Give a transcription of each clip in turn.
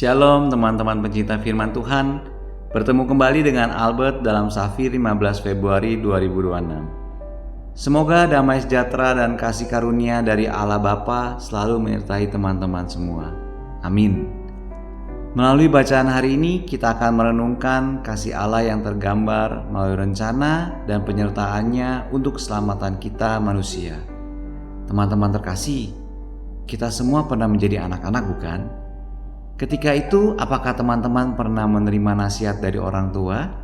Shalom teman-teman pencinta firman Tuhan. Bertemu kembali dengan Albert dalam Safir 15 Februari 2026. Semoga damai sejahtera dan kasih karunia dari Allah Bapa selalu menyertai teman-teman semua. Amin. Melalui bacaan hari ini kita akan merenungkan kasih Allah yang tergambar melalui rencana dan penyertaannya untuk keselamatan kita manusia. Teman-teman terkasih, kita semua pernah menjadi anak-anak, bukan? Ketika itu, apakah teman-teman pernah menerima nasihat dari orang tua?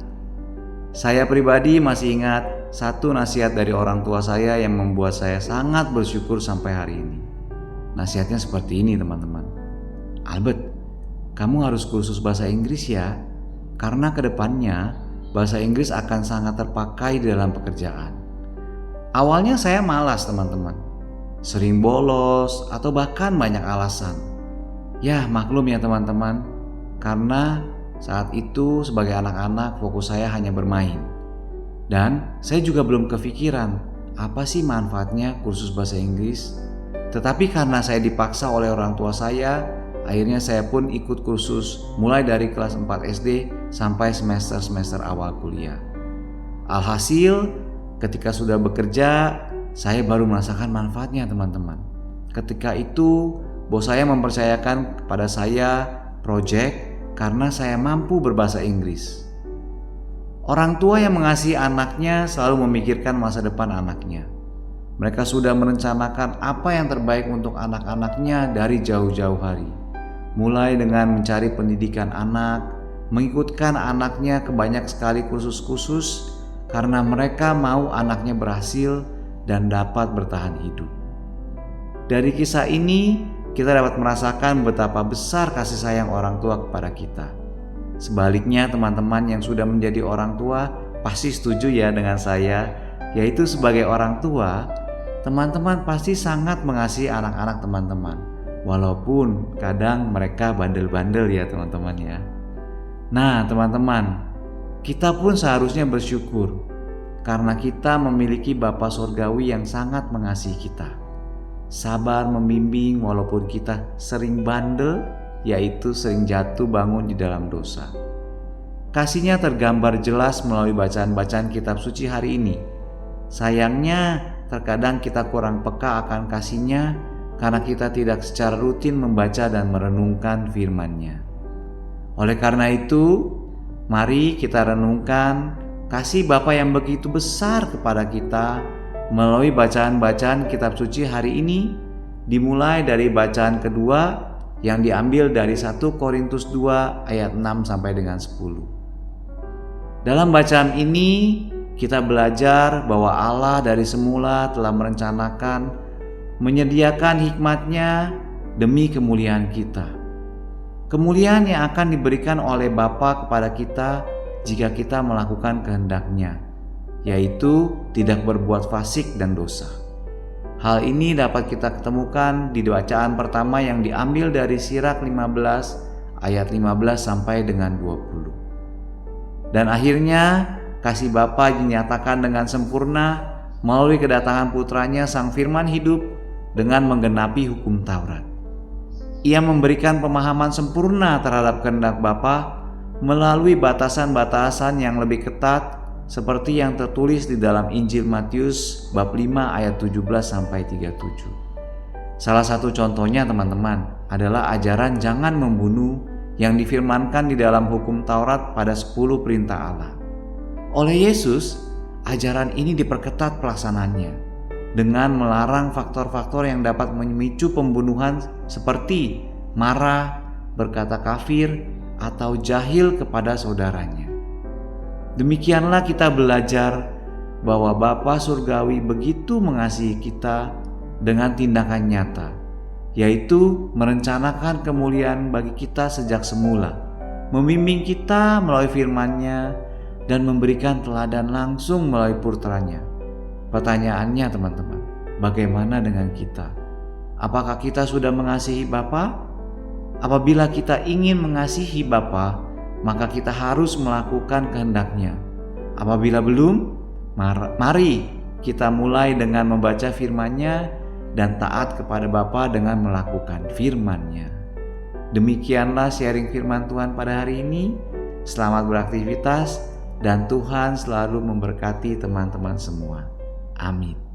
Saya pribadi masih ingat satu nasihat dari orang tua saya yang membuat saya sangat bersyukur sampai hari ini. Nasihatnya seperti ini, teman-teman. Albert, kamu harus kursus bahasa Inggris ya, karena kedepannya bahasa Inggris akan sangat terpakai di dalam pekerjaan. Awalnya saya malas, teman-teman. Sering bolos atau bahkan banyak alasan. Ya maklum ya teman-teman, karena saat itu sebagai anak-anak fokus saya hanya bermain. Dan saya juga belum kepikiran apa sih manfaatnya kursus bahasa Inggris. Tetapi karena saya dipaksa oleh orang tua saya, akhirnya saya pun ikut kursus mulai dari kelas 4 SD sampai semester-semester awal kuliah. Alhasil ketika sudah bekerja, saya baru merasakan manfaatnya teman-teman. Ketika itu bos saya mempercayakan kepada saya proyek karena saya mampu berbahasa Inggris. Orang tua yang mengasihi anaknya selalu memikirkan masa depan anaknya. Mereka sudah merencanakan apa yang terbaik untuk anak-anaknya dari jauh-jauh hari. Mulai dengan mencari pendidikan anak, mengikutkan anaknya ke banyak sekali kursus-kursus karena mereka mau anaknya berhasil dan dapat bertahan hidup. Dari kisah ini, kita dapat merasakan betapa besar kasih sayang orang tua kepada kita. Sebaliknya, teman-teman yang sudah menjadi orang tua pasti setuju ya dengan saya, yaitu sebagai orang tua, teman-teman pasti sangat mengasihi anak-anak teman-teman, walaupun kadang mereka bandel-bandel ya teman-teman ya. Nah teman-teman, kita pun seharusnya bersyukur karena kita memiliki Bapa Surgawi yang sangat mengasihi kita. Sabar membimbing walaupun kita sering bandel, yaitu sering jatuh bangun di dalam dosa. Kasihnya tergambar jelas melalui bacaan-bacaan kitab suci hari ini. Sayangnya terkadang kita kurang peka akan kasihnya karena kita tidak secara rutin membaca dan merenungkan firman-Nya. Oleh karena itu, mari kita renungkan kasih Bapa yang begitu besar kepada kita melalui bacaan-bacaan kitab suci hari ini, dimulai dari bacaan kedua yang diambil dari 1 Korintus 2 ayat 6 sampai dengan 10. Dalam bacaan ini kita belajar bahwa Allah dari semula telah merencanakan menyediakan hikmat-Nya demi kemuliaan kita. Kemuliaan yang akan diberikan oleh Bapa kepada kita jika kita melakukan kehendak-Nya, yaitu tidak berbuat fasik dan dosa. Hal ini dapat kita ketemukan di bacaan pertama yang diambil dari Sirach 15 ayat 15 sampai dengan 20. Dan akhirnya kasih Bapa dinyatakan dengan sempurna melalui kedatangan putranya Sang Firman hidup dengan menggenapi hukum Taurat. Ia memberikan pemahaman sempurna terhadap kehendak Bapa melalui batasan-batasan yang lebih ketat seperti yang tertulis di dalam Injil Matius bab 5 ayat 17 sampai 37. Salah satu contohnya teman-teman adalah ajaran jangan membunuh yang difirmankan di dalam hukum Taurat pada 10 perintah Allah. Oleh Yesus, ajaran ini diperketat pelaksanaannya dengan melarang faktor-faktor yang dapat memicu pembunuhan seperti marah, berkata kafir, atau jahil kepada saudaranya. Demikianlah kita belajar bahwa Bapa Surgawi begitu mengasihi kita dengan tindakan nyata, yaitu merencanakan kemuliaan bagi kita sejak semula, membimbing kita melalui firman-Nya, dan memberikan teladan langsung melalui putranya. Pertanyaannya teman-teman, bagaimana dengan kita? Apakah kita sudah mengasihi Bapa? Apabila kita ingin mengasihi Bapa, maka kita harus melakukan kehendak-Nya. Apabila belum, mari kita mulai dengan membaca firman-Nya dan taat kepada Bapa dengan melakukan firman-Nya. Demikianlah sharing firman Tuhan pada hari ini. Selamat beraktivitas dan Tuhan selalu memberkati teman-teman semua. Amin.